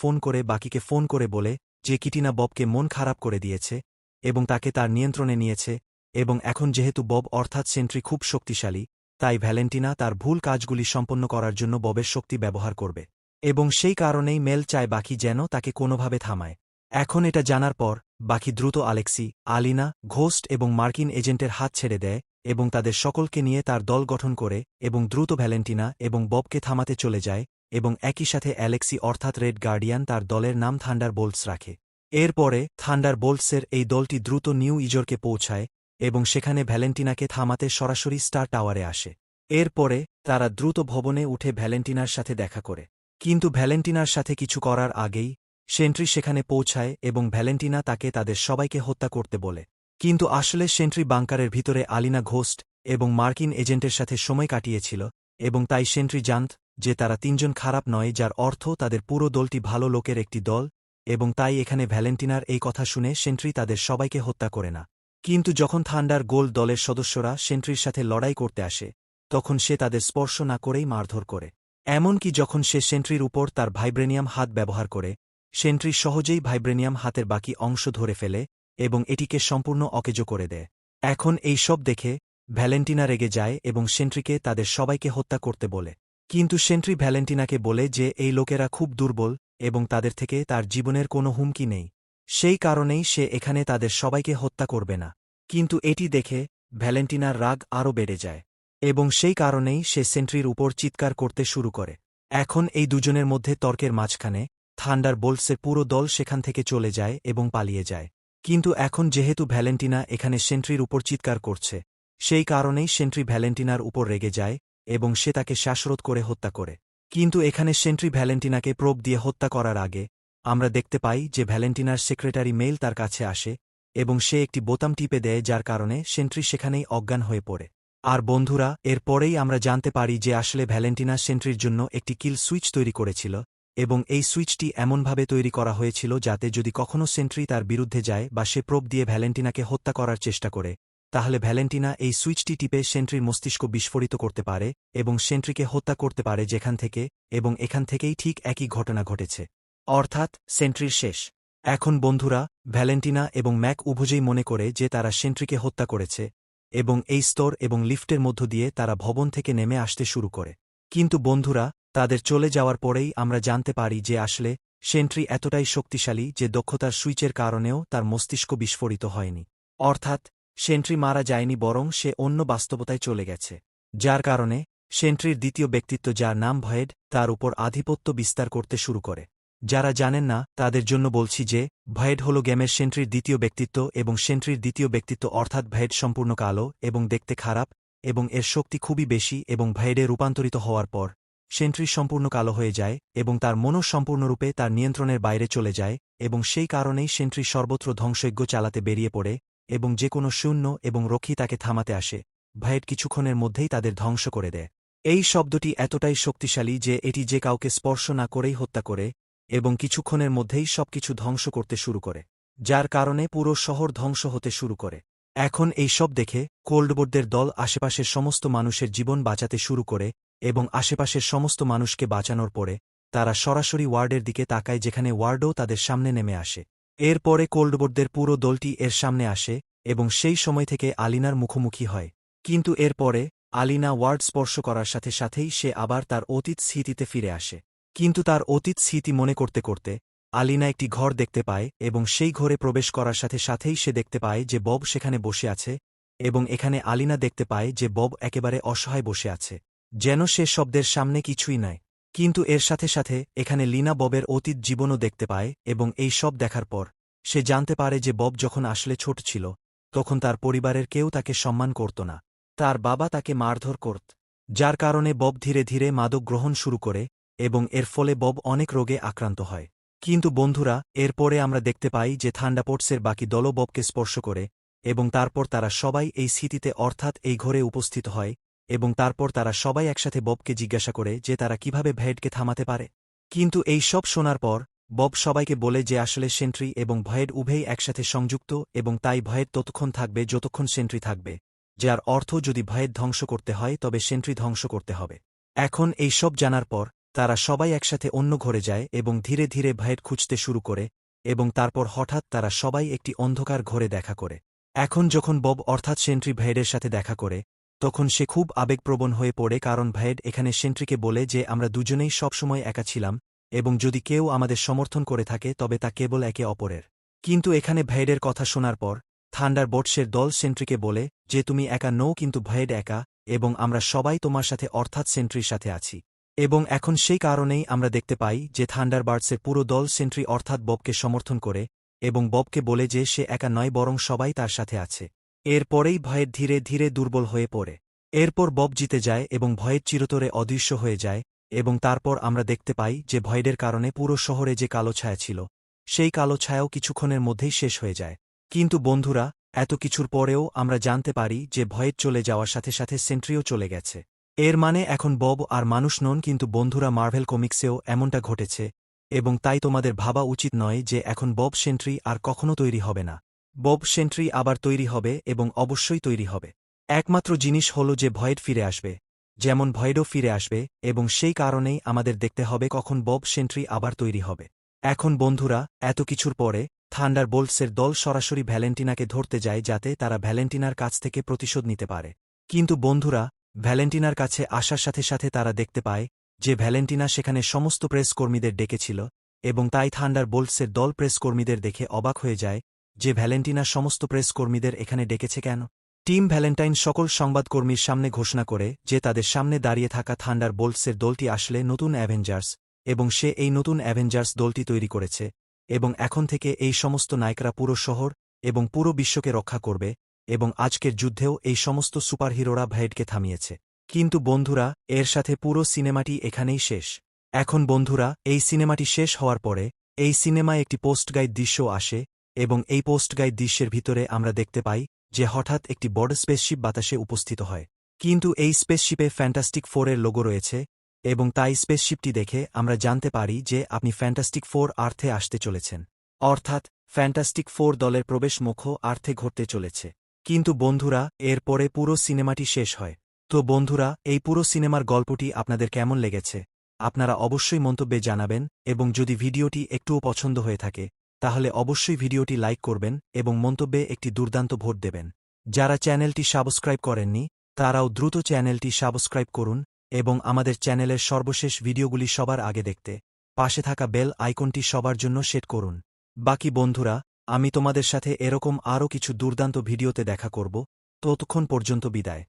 ফোন করে বলে যে কিটিনা ববকে মন খারাপ করে দিয়েছে এবং তাকে তার নিয়ন্ত্রণে নিয়েছে এবং এখন যেহেতু বব অর্থাৎ সেন্ট্রি খুব শক্তিশালী, তাই ভ্যালেন্টিনা তার ভুল কাজগুলি সম্পন্ন করার জন্য ববের শক্তি ব্যবহার করবে এবং সেই কারণেই মেল চায় বাকি যেন তাকে কোনোভাবে থামায়। এখন এটা জানার পর বাকি দ্রুত আলেক্সি, আলিনা, ঘোস্ট এবং মার্কিন এজেন্টের হাত ছেড়ে দেয় এবং তাদের সকলকে নিয়ে তার দল গঠন করে এবং দ্রুত ভ্যালেন্টিনা এবং ববকে থামাতে চলে যায় এবং একই সাথে অ্যালেক্সি অর্থাৎ রেড গার্ডিয়ান তার দলের নাম থান্ডার বোল্টস রাখে। এরপরে থান্ডার বোল্টসের এই দলটি দ্রুত নিউ ইয়র্কে পৌঁছায় এবং সেখানে ভ্যালেন্টিনাকে থামাতে সরাসরি স্টার টাওয়ারে আসে। এরপরে তারা দ্রুত ভবনে উঠে ভ্যালেন্টিনার সাথে দেখা করে। কিন্তু ভ্যালেন্টিনার সাথে কিছু করার আগেই সেন্ট্রি সেখানে পৌঁছায় এবং ভ্যালেন্টিনা তাকে তাদের সবাইকে হত্যা করতে বলে। কিন্তু আসলে সেন্ট্রি বাংকারের ভিতরে আলিনা, ঘোস্ট এবং মার্কিন এজেন্টের সাথে সময় কাটিয়েছিল এবং তাই সেন্ট্রি জানত যে তারা তিনজন খারাপ নয়, যার অর্থ তাদের পুরো দলটি ভালো লোকের একটি দল এবং তাই এখানে ভ্যালেন্টিনার এই কথা শুনে সেন্ট্রি তাদের সবাইকে হত্যা করে না। কিন্তু যখন থান্ডার গোল্ড দলের সদস্যরা সেন্ট্রির সাথে লড়াই করতে আসে, তখন সে তাদের স্পর্শ না করেই মারধর করে। এমনকি যখন সে সেন্ট্রির উপর তার ভাইব্রেনিয়াম হাত ব্যবহার করে, সেন্ট্রি সহজেই ভাইব্রেনিয়াম হাতের বাকি অংশ ধরে ফেলে এবং এটিকে সম্পূর্ণ অকেজো করে দেয়। এখন এই সব দেখে ভ্যালেন্টিনা রেগে যায় এবং সেন্ট্রিকে তাদের সবাইকে হত্যা করতে বলে। কিন্তু সেন্ট্রি ভ্যালেন্টিনাকে বলে যে এই লোকেরা খুব দুর্বল এবং তাদের থেকে তার জীবনের কোনো হুমকি নেই, সেই কারণেই সে এখানে তাদের সবাইকে হত্যা করবে না। কিন্তু এটি দেখে ভ্যালেন্টিনার রাগ আরও বেড়ে যায় এবং সেই কারণেই সে সেন্ট্রির উপর চিৎকার করতে শুরু করে। এখন এই দুজনের মধ্যে তর্কের মাঝখানে থান্ডার বোল্টসের পুরো দল সেখান থেকে চলে যায় এবং পালিয়ে যায়। কিন্তু এখন যেহেতু ভ্যালেন্টিনা এখানে সেন্ট্রির উপর চিৎকার করছে, সেই কারণেই সেন্ট্রি ভ্যালেন্টিনার উপর রেগে যায় এবং সে তাকে শ্বাসরোধ করে হত্যা করে। কিন্তু এখানে সেন্ট্রি ভ্যালেন্টিনাকে প্রোব দিয়ে হত্যা করার আগে আমরা দেখতে পাই যে ভ্যালেন্টিনার সেক্রেটারি মেল তার কাছে আসে এবং সে একটি বোতাম টিপে দেয়, যার কারণে সেন্ট্রি সেখানেই অজ্ঞান হয়ে পড়ে। আর বন্ধুরা, এর পরেই আমরা জানতে পারি যে আসলে ভ্যালেন্টিনা সেন্ট্রির জন্য একটি কিল সুইচ তৈরি করেছিল এবং এই সুইচটি এমনভাবে তৈরি করা হয়েছিল যাতে যদি কখনও সেন্ট্রি তার বিরুদ্ধে যায় বা সে প্রোব দিয়ে ভ্যালেন্টিনাকে হত্যা করার চেষ্টা করে, তাহলে ভ্যালেন্টিনা এই সুইচটি টিপে সেন্ট্রির মস্তিষ্ক বিস্ফোরিত করতে পারে এবং সেন্ট্রিকে হত্যা করতে পারে যেখান থেকে, এবং এখান থেকেই ঠিক একই ঘটনা ঘটেছে, অর্থাৎ সেন্ট্রির শেষ। এখন বন্ধুরা, ভ্যালেন্টিনা এবং ম্যাক উভয়েই মনে করে যে তারা সেন্ট্রিকে হত্যা করেছে এবং এই স্তর এবং লিফটের মধ্য দিয়ে তারা ভবন থেকে নেমে আসতে শুরু করে। কিন্তু বন্ধুরা, তাদের চলে যাওয়ার পরেই আমরা জানতে পারি যে আসলে সেন্ট্রি এতটাই শক্তিশালী যে দক্ষতার সুইচের কারণেও তার মস্তিষ্ক বিস্ফোরিত হয়নি। অর্থাৎ সেন্ট্রি মারা যায়নি, বরং সে অন্য বাস্তবতায় চলে গেছে, যার কারণে সেন্ট্রির দ্বিতীয় ব্যক্তিত্ব যার নাম ভয়েড তার উপর আধিপত্য বিস্তার করতে শুরু করে। যারা জানেন না তাদের জন্য বলছি যে ভয়েড হল গেমের সেন্ট্রির দ্বিতীয় ব্যক্তিত্ব এবং সেন্ট্রির দ্বিতীয় ব্যক্তিত্ব অর্থাৎ ভয়েড সম্পূর্ণ কালো এবং দেখতে খারাপ এবং এর শক্তি খুবই বেশি এবং ভয়েডে রূপান্তরিত হওয়ার পর সেন্ট্রি সম্পূর্ণ কালো হয়ে যায় এবং তার মনও সম্পূর্ণরূপে তার নিয়ন্ত্রণের বাইরে চলে যায় এবং সেই কারণেই সেন্ট্রি সর্বত্র ধ্বংসযজ্ঞ চালাতে বেরিয়ে পড়ে এবং যে কোনো শূন্য এবং রক্ষী তাকে থামাতে আসে ভয়েড কিছুক্ষণের মধ্যেই তাদের ধ্বংস করে দেয়। এই শব্দটি এতটাই শক্তিশালী যে এটি যে কাউকে স্পর্শ না করেই হত্যা করে এবং কিছুক্ষণের মধ্যেই সবকিছু ধ্বংস করতে শুরু করে, যার কারণে পুরো শহর ধ্বংস হতে শুরু করে। এখন এই সব দেখে কোল্ডবোর্ডদের দল আশেপাশের সমস্ত মানুষের জীবন বাঁচাতে শুরু করে এবং আশেপাশের সমস্ত মানুষকে বাঁচানোর পরে তারা সরাসরি ওয়ার্ডের দিকে তাকায় যেখানে ওয়ার্ডও তাদের সামনে নেমে আসে। এরপরে কোল্ডবোর্ডদের পুরো দলটি এর সামনে আসে এবং সেই সময় থেকে আলিনার মুখোমুখি হয়। কিন্তু এরপরে আলিনা ওয়ার্ড স্পর্শ করার সাথে সাথেই সে আবার তার অতীত স্মৃতিতে ফিরে আসে। কিন্তু তার অতীত স্মৃতি মনে করতে করতে আলিনা একটি ঘর দেখতে পায় এবং সেই ঘরে প্রবেশ করার সাথে সাথেই সে দেখতে পায় যে বব সেখানে বসে আছে এবং এখানে আলিনা দেখতে পায় যে বব একেবারে অসহায় বসে আছে, যেন সে শব্দের সামনে কিছুই নাই। কিন্তু এর সাথে সাথে এখানে লিনা ববের অতীত জীবনও দেখতে পায় এবং এই সব দেখার পর সে জানতে পারে যে বব যখন আসলে ছোট ছিল তখন তার পরিবারের কেউ তাকে সম্মান করত না, তার বাবা তাকে মারধর করত, যার কারণে বব ধীরে ধীরে মাদক গ্রহণ শুরু করে এবং এর ফলে বব অনেক রোগে আক্রান্ত হয়। কিন্তু বন্ধুরা, এরপরে আমরা দেখতে পাই যে থান্ডারবোল্টসের বাকি দলও ববকে স্পর্শ করে এবং তারপর তারা সবাই এই স্মৃতিতে অর্থাৎ এই ঘরে উপস্থিত হয় এবং তারপর তারা সবাই একসাথে ববকে জিজ্ঞাসা করে যে তারা কিভাবে ভয়েডকে থামাতে পারে। কিন্তু এই সব শোনার পর বব সবাইকে বলে যে আসলে সেন্ট্রি এবং ভয়েড উভয়ই একসাথে সংযুক্ত এবং তাই ভয়েড ততক্ষণ থাকবে যতক্ষণ সেন্ট্রি থাকবে, যার অর্থ যদি ভয়েড ধ্বংস করতে হয় তবে সেন্ট্রি ধ্বংস করতে হবে। এখন এই সব জানার পর তারা সবাই একসাথে অন্য ঘরে যায় এবং ধীরে ধীরে ভয়েড খুঁজতে শুরু করে এবং তারপর হঠাৎ তারা সবাই একটি অন্ধকার ঘরে দেখা করে। এখন যখন বব অর্থাৎ সেন্ট্রি ভয়েডের সাথে দেখা করে তখন সে খুব আবেগপ্রবণ হয়ে পড়ে, কারণ ভয়েড এখানে সেন্ট্রিকে বলে যে আমরা দুজনেই সবসময় একা ছিলাম এবং যদি কেউ আমাদের সমর্থন করে থাকে তবে তা কেবল একে অপরের। কিন্তু এখানে ভয়েডের কথা শোনার পর থান্ডারবোল্টসের দল সেন্ট্রিকে বলে যে তুমি একা নও, কিন্তু ভয়েড একা এবং আমরা সবাই তোমার সাথে অর্থাৎ সেন্ট্রির সাথে আছি। এবং এখন সেই কারণেই আমরা দেখতে পাই যে থান্ডারবার্ডসের পুরো দল সেন্ট্রি অর্থাৎ ববকে সমর্থন করে এবং ববকে বলে যে সে একা নয় বরং সবাই তার সাথে আছে। এরপরেই ভয়েড ধীরে ধীরে দুর্বল হয়ে পড়ে। এরপর বব জিতে যায় এবং ভয়েড চিরতরে অদৃশ্য হয়ে যায় এবং তারপর আমরা দেখতে পাই যে ভয়েডের কারণে পুরো শহরে যে কালো ছায়া ছিল সেই কালো ছায়াও কিছুক্ষণের মধ্যেই শেষ হয়ে যায়। কিন্তু বন্ধুরা, এত কিছুর পরেও আমরা জানতে পারি যে ভয়েড চলে যাওয়ার সাথে সাথে সেন্ট্রিও চলে গেছে। এর মানে এখন বব আর মানুষ নন। কিন্তু বন্ধুরা, মার্ভেল কমিক্সেও এমনটা ঘটেছে এবং তাই তোমাদের ভাবা উচিত নয় যে এখন বব সেন্ট্রি আর কখনো তৈরি হবে না। বব সেন্ট্রি আবার তৈরি হবে এবং অবশ্যই তৈরি হবে। একমাত্র জিনিস হল যে ভয়েড ফিরে আসবে, যেমন ভয়েডও ফিরে আসবে এবং সেই কারণেই আমাদের দেখতে হবে কখন বব সেন্ট্রি আবার তৈরি হবে। এখন বন্ধুরা, এত কিছুর পরে থান্ডারবোল্টসের দল সরাসরি ভ্যালেন্টিনাকে ধরতে যায় যাতে তারা ভ্যালেন্টিনার কাছ থেকে প্রতিশোধ নিতে পারে। কিন্তু বন্ধুরা, ভ্যালেন্টিনার কাছে আসার সাথে সাথে তারা দেখতে পায় যে ভ্যালেন্টিনা সেখানে সমস্ত প্রেস কর্মীদের ডেকেছিল এবং তাই থান্ডারবোল্টসের দল প্রেস কর্মীদের দেখে অবাক হয়ে যায় যে ভ্যালেন্টিনা সমস্ত প্রেস কর্মীদের এখানে ডেকেছে কেন। টিম ভ্যালেন্টাইন সকল সংবাদকর্মীর সামনে ঘোষণা করে যে তাদের সামনে দাঁড়িয়ে থাকা থান্ডারবোল্টসের দলটি আসলে নতুন অ্যাভেঞ্জার্স এবং সে এই নতুন অ্যাভেঞ্জার্স দলটি তৈরি করেছে এবং এখন থেকে এই সমস্ত নায়করা পুরো শহর এবং পুরো বিশ্বকে রক্ষা করবে এবং আজকের যুদ্ধেও এই সমস্ত সুপারহিরোরা ভয়েডকে থামিয়েছে। কিন্তু বন্ধুরা, এর সাথে পুরো সিনেমাটি এখানেই শেষ। এখন বন্ধুরা, এই সিনেমাটি শেষ হওয়ার পরে এই সিনেমায় একটি পোস্ট গাইড দৃশ্য আসে এবং এই পোস্ট গাইড দৃশ্যের ভিতরে আমরা দেখতে পাই যে হঠাৎ একটি বড় স্পেসশিপ বাতাসে উপস্থিত হয়। কিন্তু এই স্পেসশিপে ফ্যান্টাস্টিক ফোরের লোগো রয়েছে এবং তাই স্পেসশিপটি দেখে আমরা জানতে পারি যে আপনি ফ্যান্টাস্টিক ফোর আর্থে আসতে চলেছেন, অর্থাৎ ফ্যান্টাস্টিক ফোর দলের প্রবেশ মুখ আর্থে ঘটতে চলেছে। কিন্তু বন্ধুরা, এর পরে পুরো সিনেমাটি শেষ হয়। তো বন্ধুরা, এই পুরো সিনেমার গল্পটি আপনাদের কেমন লেগেছে আপনারা অবশ্যই মন্তব্যে জানাবেন এবং যদি ভিডিওটি একটুও পছন্দ হয়ে থাকে তাহলে অবশ্যই ভিডিওটি লাইক করবেন এবং মন্তব্যে একটি দুর্দান্ত ভোট দেবেন। যারা চ্যানেলটি সাবস্ক্রাইব করেননি তারাও দ্রুত চ্যানেলটি সাবস্ক্রাইব করুন এবং আমাদের চ্যানেলের সর্বশেষ ভিডিওগুলি সবার আগে দেখতে পাশে থাকা বেল আইকনটি সবার জন্য সেট করুন। বাকি বন্ধুরা, আমি তোমাদের সাথে এরকম আরও কিছু দুর্দান্ত ভিডিওতে দেখা করব। ততক্ষণ পর্যন্ত বিদায়।